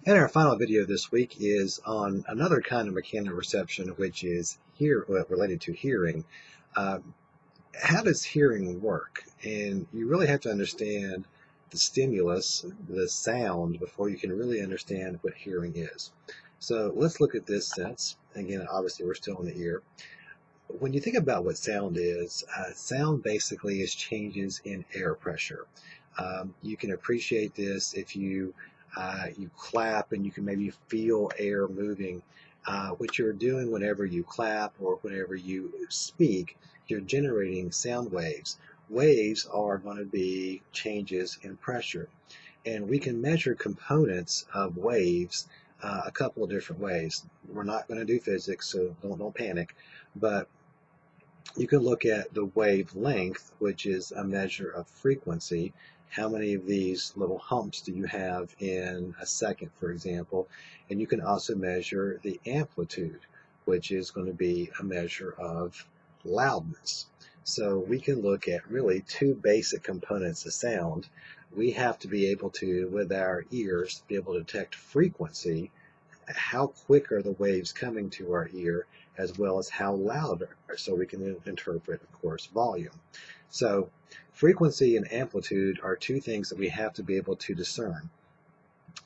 And our final video this week is on another kind of mechanoreception, which is related to hearing. Um, how does hearing work? And you really have to understand the stimulus, the sound, before you can really understand what hearing is. So let's look at this sense. Again, obviously we're still in the ear. When you think about what sound basically is changes in air pressure. You can appreciate this if you clap and you can maybe feel air moving. What you're doing whenever you clap or whenever you speak, you're generating sound waves. Waves are going to be changes in pressure, and we can measure components of waves a couple of different ways. We're not going to do physics, so don't panic, but you can look at the wavelength, which is a measure of frequency. How many of these little humps do you have in a second, for example? And you can also measure the amplitude, which is going to be a measure of loudness. So we can look at really two basic components of sound. We have to be able to, with our ears, be able to detect frequency. How quick are the waves coming to our ear, as well as how loud, so we can interpret, of course, volume. So frequency and amplitude are two things that we have to be able to discern.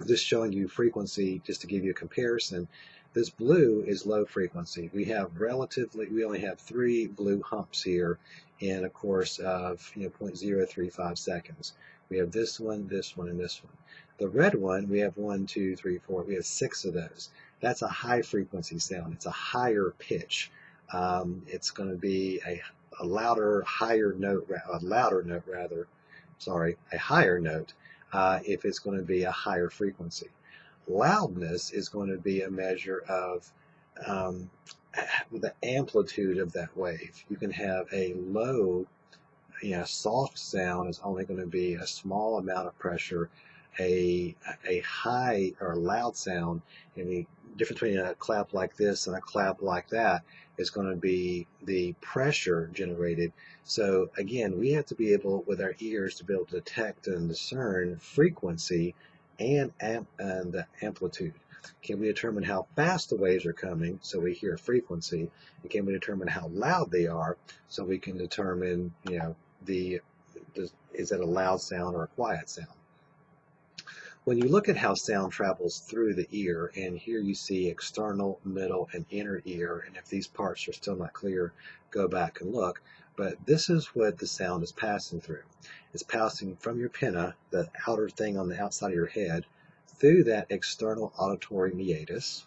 Just showing you frequency, just to give you a comparison, this blue is low frequency. We only have three blue humps here in a course of 0.035 seconds. We have this one, and this one. The red one, we have one, two, three, four. We have six of those. That's a high frequency sound. It's a higher pitch. It's going to be a louder, higher note, a louder note rather. Sorry, a higher note if it's going to be a higher frequency. Loudness is going to be a measure of um, the amplitude of that wave. You can have a low, soft sound is only going to be a small amount of pressure. A high or loud sound, and the difference between a clap like this and a clap like that is going to be the pressure generated. So again, we have to be able, with our ears, to be able to detect and discern frequency and the amplitude. Can we determine how fast the waves are coming, so we hear frequency? And can we determine how loud they are, so we can determine, the, is it a loud sound or a quiet sound? When you look at how sound travels through the ear, and here you see external, middle, and inner ear, and if these parts are still not clear, go back and look. But this is what the sound is passing through. It's passing from your pinna, the outer thing on the outside of your head, through that external auditory meatus,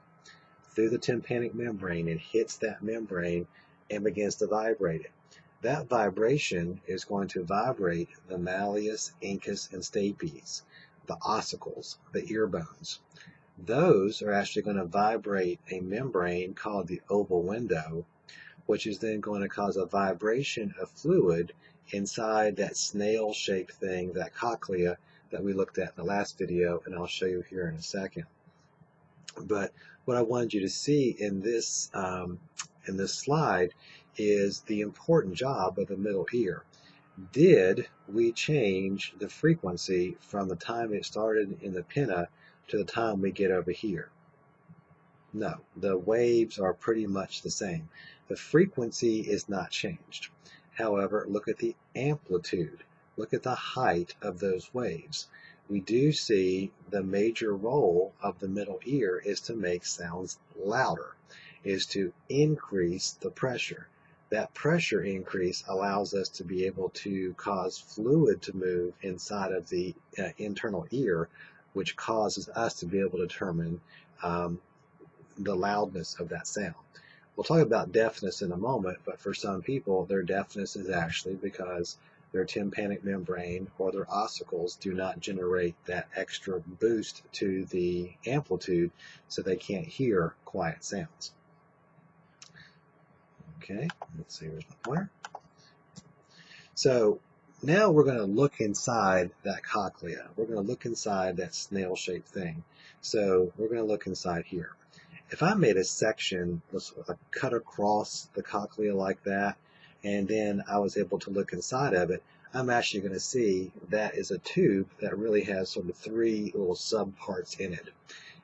through the tympanic membrane, and hits that membrane and begins to vibrate it. That vibration is going to vibrate the malleus, incus, and stapes, the ossicles, the ear bones. Those are actually going to vibrate a membrane called the oval window, which is then going to cause a vibration of fluid inside that snail-shaped thing, that cochlea that we looked at in the last video, and I'll show you here in a second. But what I wanted you to see in this slide is the important job of the middle ear. Did we change the frequency from the time it started in the pinna to the time we get over here? No, the waves are pretty much the same. The frequency is not changed. However, look at the amplitude. Look at the height of those waves. We do see the major role of the middle ear is to make sounds louder, is to increase the pressure. That pressure increase allows us to be able to cause fluid to move inside of the internal ear, which causes us to be able to determine the loudness of that sound. We'll talk about deafness in a moment, but for some people, their deafness is actually because their tympanic membrane or their ossicles do not generate that extra boost to the amplitude, so they can't hear quiet sounds. Okay, let's see, where's my pointer? So now we're going to look inside that cochlea. We're going to look inside that snail-shaped thing. So we're going to look inside here. If I made a section, a cut across the cochlea like that, and then I was able to look inside of it, I'm actually going to see that is a tube that really has sort of three little subparts in it.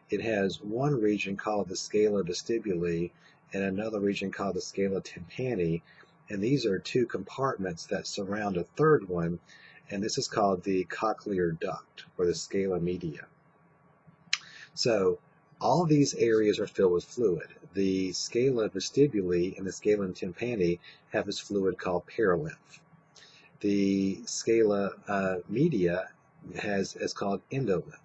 it has one region called the scala vestibuli and another region called the scala tympani, and these are two compartments that surround a third one, and this is called the cochlear duct or the scala media. So all these areas are filled with fluid. The scala vestibuli and the scala tympani have this fluid called perilymph. The scala media is called endolymph.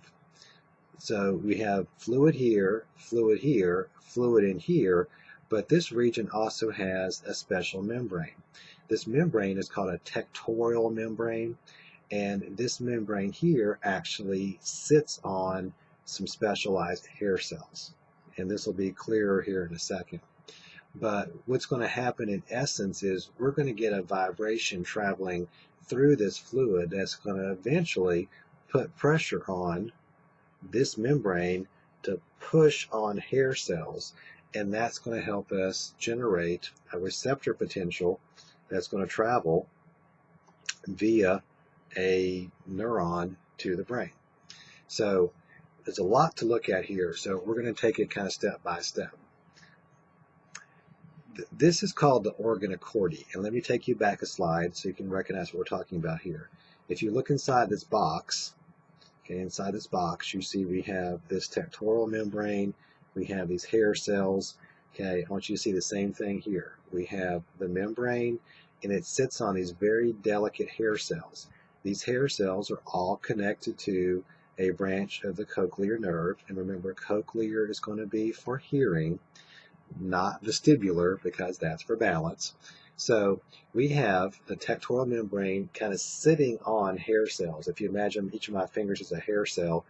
So we have fluid here, fluid here, fluid in here, but this region also has a special membrane. This membrane is called a tectorial membrane, and this membrane here actually sits on some specialized hair cells. And this will be clearer here in a second. But what's going to happen in essence is we're going to get a vibration traveling through this fluid that's going to eventually put pressure on this membrane to push on hair cells, and that's going to help us generate a receptor potential that's going to travel via a neuron to the brain. So there's a lot to look at here, so we're going to take it kind of step by step. This is called the organa cordi, and let me take you back a slide so you can recognize what we're talking about here. If you look inside this box, okay, inside this box you see we have this tectorial membrane, we have these hair cells. Okay, I want you to see the same thing here. We have the membrane, and it sits on these very delicate hair cells. These hair cells are all connected to a branch of the cochlear nerve, and remember, cochlear is going to be for hearing, not vestibular, because that's for balance. So we have the tectorial membrane kind of sitting on hair cells. If you imagine each of my fingers is a hair cell,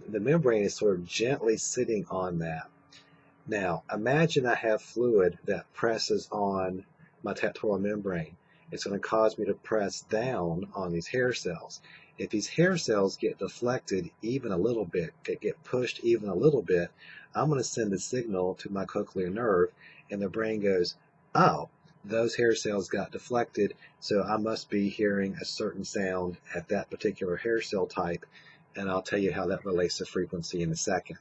the membrane is sort of gently sitting on that. Now imagine I have fluid that presses on my tectorial membrane. It's going to cause me to press down on these hair cells. If these hair cells get deflected even a little bit, get pushed even a little bit, I'm going to send a signal to my cochlear nerve, and the brain goes, oh, those hair cells got deflected, so I must be hearing a certain sound at that particular hair cell type, and I'll tell you how that relates to frequency in a second.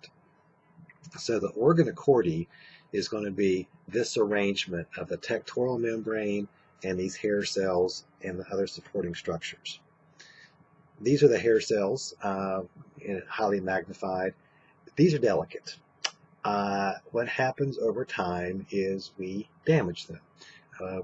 So the organa cordi is going to be this arrangement of the tectorial membrane and these hair cells and the other supporting structures. These are the hair cells, highly magnified. These are delicate. What happens over time is we damage them.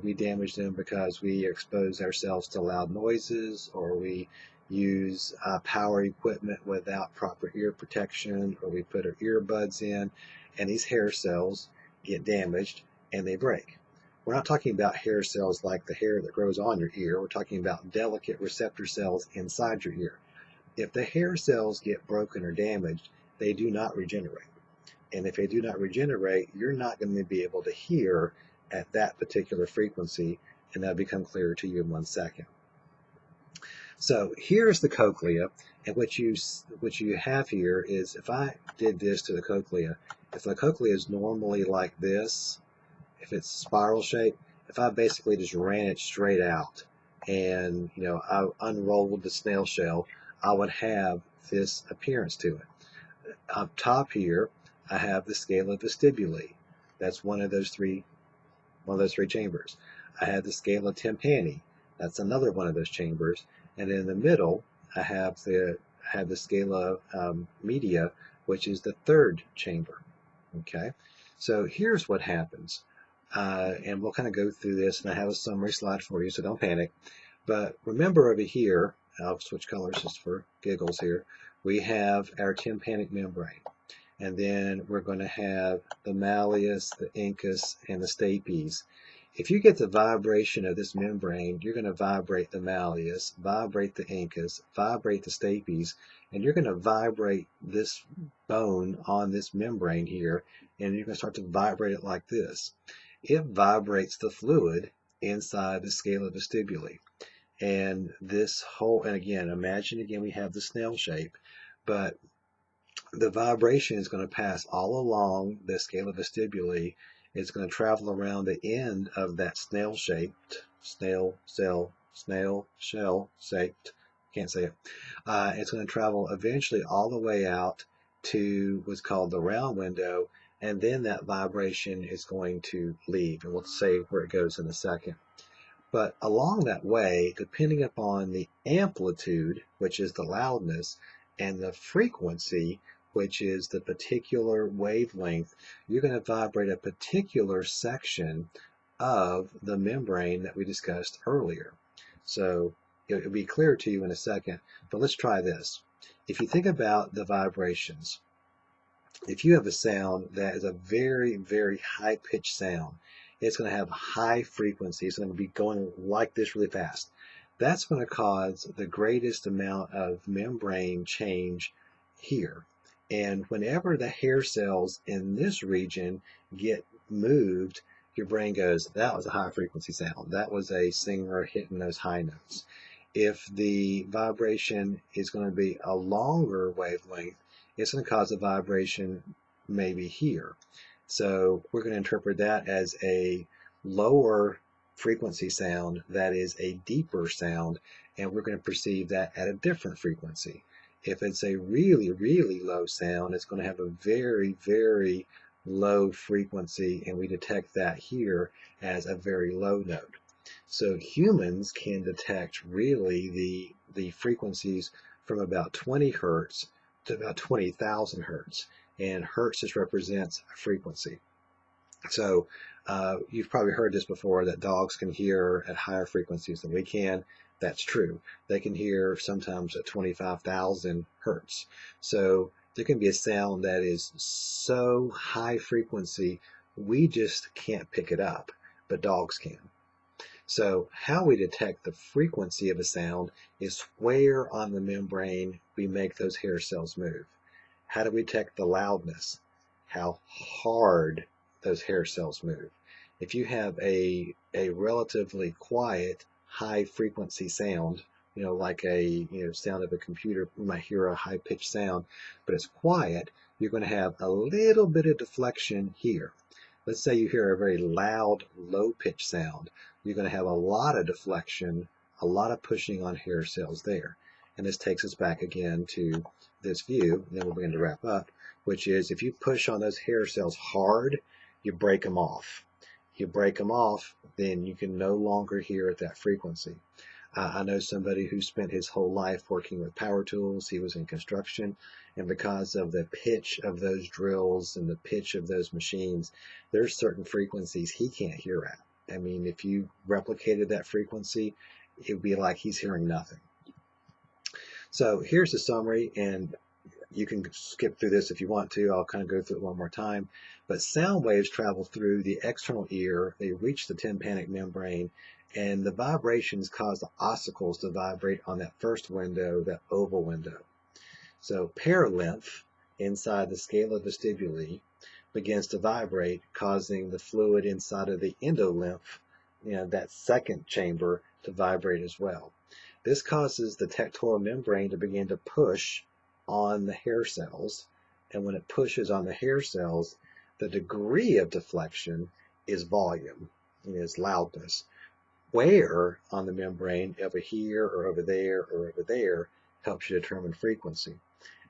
We damage them because we expose ourselves to loud noises, or we use power equipment without proper ear protection, or we put our earbuds in, and these hair cells get damaged and they break. We're not talking about hair cells like the hair that grows on your ear. We're talking about delicate receptor cells inside your ear. If the hair cells get broken or damaged, they do not regenerate. And if they do not regenerate, you're not going to be able to hear at that particular frequency, and that'll become clearer to you in 1 second. So here's the cochlea, and what you have here is, if I did this to the cochlea, if the cochlea is normally like this, if it's spiral shaped, if I basically just ran it straight out and I unrolled the snail shell, I would have this appearance to it. Up top here, I have the scala vestibuli. That's one of those three chambers. I have the scala tympani. That's another one of those chambers. And in the middle, I have the scala media, which is the third chamber. Okay, so here's what happens, and we'll kind of go through this, and I have a summary slide for you, so don't panic. But remember, over here, I'll switch colors just for giggles here. We have our tympanic membrane. And then we're going to have the malleus, the incus, and the stapes. If you get the vibration of this membrane, you're going to vibrate the malleus, vibrate the incus, vibrate the stapes, and you're going to vibrate this bone on this membrane here, and you're going to start to vibrate it like this. It vibrates the fluid inside the scala vestibuli. And this whole, and again, imagine again we have the snail shape, but the vibration is going to pass all along the scala vestibuli. It's going to travel around the end of that snail-shaped, snail shell shaped, can't say it. It's going to travel eventually all the way out to what's called the round window, and then that vibration is going to leave. And we'll say where it goes in a second. But along that way, depending upon the amplitude, which is the loudness, and the frequency, which is the particular wavelength, you're going to vibrate a particular section of the membrane that we discussed earlier. So it'll be clear to you in a second, but let's try this. If you think about the vibrations, if you have a sound that is a very, very high-pitched sound, it's going to have high frequency. It's going to be going like this really fast. That's going to cause the greatest amount of membrane change here. And whenever the hair cells in this region get moved, your brain goes, that was a high frequency sound. That was a singer hitting those high notes. If the vibration is going to be a longer wavelength, it's going to cause a vibration maybe here. So we're going to interpret that as a lower frequency sound that is a deeper sound, and we're going to perceive that at a different frequency. If it's a really, really low sound, it's going to have a very, very low frequency, and we detect that here as a very low note. So humans can detect really the frequencies from about 20 hertz to about 20,000 hertz, and hertz just represents a frequency. So you've probably heard this before, that dogs can hear at higher frequencies than we can. That's true. They can hear sometimes at 25,000 hertz. So there can be a sound that is so high frequency, we just can't pick it up, but dogs can. So how we detect the frequency of a sound is where on the membrane we make those hair cells move. How do we detect the loudness? How hard those hair cells move. If you have a relatively quiet, high frequency sound, like a sound of a computer, you might hear a high pitched sound, but it's quiet, you're going to have a little bit of deflection here. Let's say you hear a very loud, low-pitched sound. You're going to have a lot of deflection, a lot of pushing on hair cells there. And this takes us back again to this view, and then we'll begin to wrap up, which is if you push on those hair cells hard, you break them off. You break them off, then you can no longer hear at that frequency. I know somebody who spent his whole life working with power tools. He was in construction, and because of the pitch of those drills and the pitch of those machines, there's certain frequencies he can't hear at. I mean, if you replicated that frequency, it would be like he's hearing nothing. So here's the summary, and you can skip through this if you want to. I'll kind of go through it one more time. But sound waves travel through the external ear. They reach the tympanic membrane, and the vibrations cause the ossicles to vibrate on that first window, that oval window. So perilymph inside the scala vestibuli begins to vibrate, causing the fluid inside of the endolymph, that second chamber, to vibrate as well. This causes the tectorial membrane to begin to push on the hair cells, and when it pushes on the hair cells, the degree of deflection is volume, is loudness. Where on the membrane, over here or over there or over there, helps you determine frequency.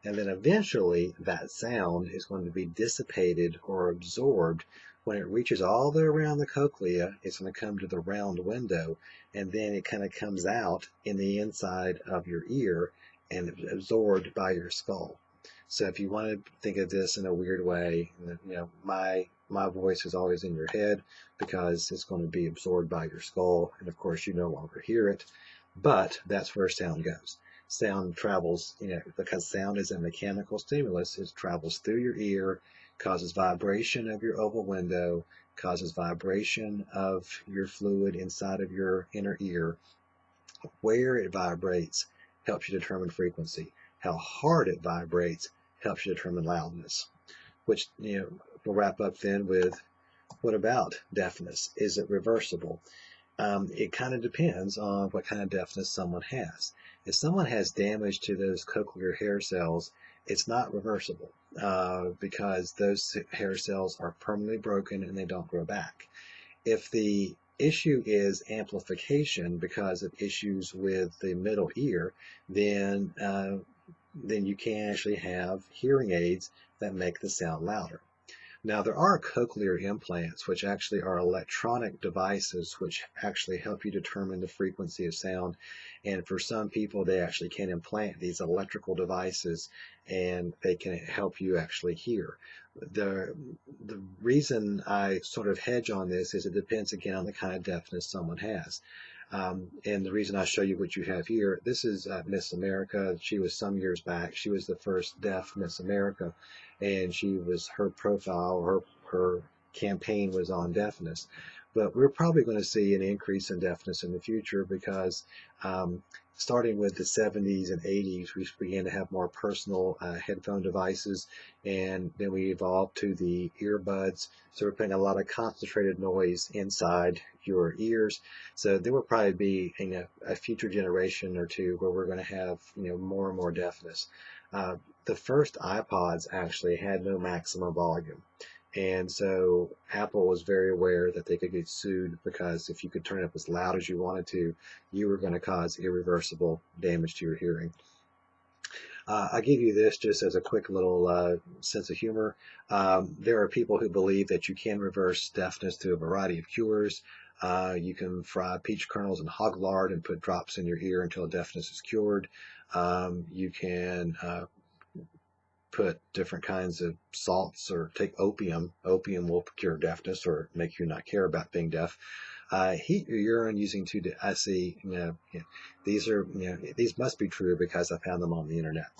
And then eventually that sound is going to be dissipated or absorbed. When it reaches all the way around the cochlea, it's going to come to the round window, and then it kind of comes out in the inside of your ear and absorbed by your skull. So if you want to think of this in a weird way, my voice is always in your head because it's going to be absorbed by your skull, and of course you no longer hear it. But that's where sound goes. Sound travels, because sound is a mechanical stimulus. It travels through your ear, causes vibration of your oval window, causes vibration of your fluid inside of your inner ear. Where it vibrates helps you determine frequency. How hard it vibrates helps you determine loudness. Which, we'll wrap up then with, what about deafness? Is it reversible? It kind of depends on what kind of deafness someone has. If someone has damage to those cochlear hair cells, it's not reversible because those hair cells are permanently broken and they don't grow back. If the issue is amplification because of issues with the middle ear, then then you can actually have hearing aids that make the sound louder. Now, there are cochlear implants, which actually are electronic devices which actually help you determine the frequency of sound. And for some people, they actually can implant these electrical devices and they can help you actually hear. The, the reason I sort of hedge on this is it depends again on the kind of deafness someone has. And the reason I show you what you have here, this is Miss America. She was some years back. She was the first deaf Miss America, and her profile, her campaign was on deafness. But we're probably going to see an increase in deafness in the future because starting with the 70s and 80s, we began to have more personal headphone devices, and then we evolved to the earbuds. So we're putting a lot of concentrated noise inside your ears. So there will probably be a future generation or two where we're going to have more and more deafness. The first iPods actually had no maximum volume. And so Apple was very aware that they could get sued because if you could turn it up as loud as you wanted to, you were going to cause irreversible damage to your hearing. I give you this just as a quick little sense of humor. There are people who believe that you can reverse deafness through a variety of cures. You can fry peach kernels in hog lard and put drops in your ear until deafness is cured. You can put different kinds of salts or take opium. Opium will cure deafness or make you not care about being deaf. Heat your urine using I see, these must be true because I found them on the internet.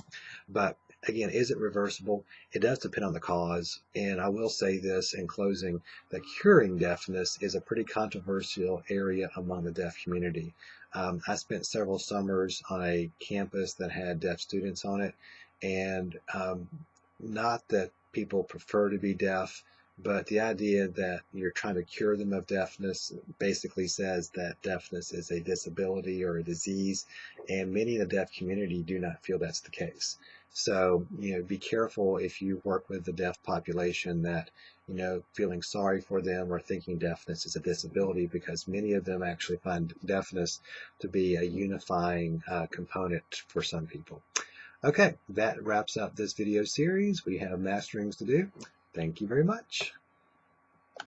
But again, is it reversible? It does depend on the cause. And I will say this in closing, that curing deafness is a pretty controversial area among the deaf community. I spent several summers on a campus that had deaf students on it, and not that people prefer to be deaf, but the idea that you're trying to cure them of deafness basically says that deafness is a disability or a disease, and many in the deaf community do not feel that's the case. So, be careful if you work with the deaf population that, feeling sorry for them or thinking deafness is a disability, because many of them actually find deafness to be a unifying component for some people. Okay, that wraps up this video series. We have masterings to do. Thank you very much.